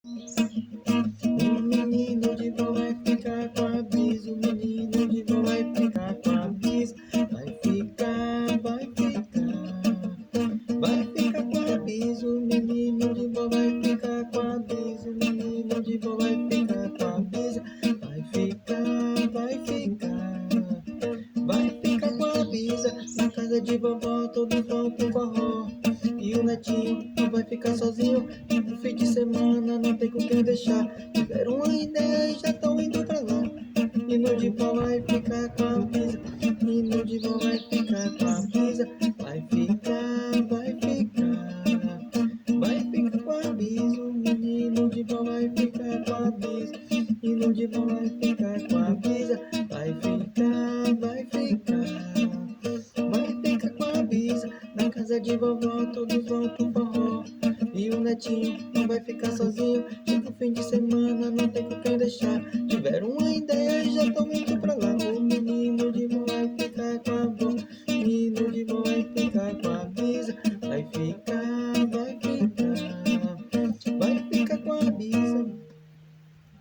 O menino de vó vai ficar com a Bisa. O menino de vó vai ficar com a Bisa. Vai ficar, vai ficar. Vai ficar com a Bisa. O menino de vó vai ficar com a Bisa. O menino de vó vai ficar com a Bisa. Vai ficar, vai ficar. Vai ficar com a Bisa. Na casa de vovó todos vão pro forró. E o netinho não vai ficar sozinho. No fim de semana não tem com quem deixar. Tiveram uma ideia e já estão indo pra lá. Menino de vó vai ficar com a Bisa. Menino de vó vai ficar com a Bisa. Vai ficar, vai ficar. Vai ficar com a Bisa. O menino de vó vai ficar com a Bisa. Menino de vó vai ficar com a Bisa. Vai ficar, vai ficar. Vai ficar com a Bisa. Na casa de vovó todos vão pro forró. E o netinho não vai ficar sozinho. Chega o fim de semana, não tem com quem deixar. Tiveram uma ideia e já estão indo pra lá. O menino de vó vai ficar com a avó. O menino de vó vai ficar com a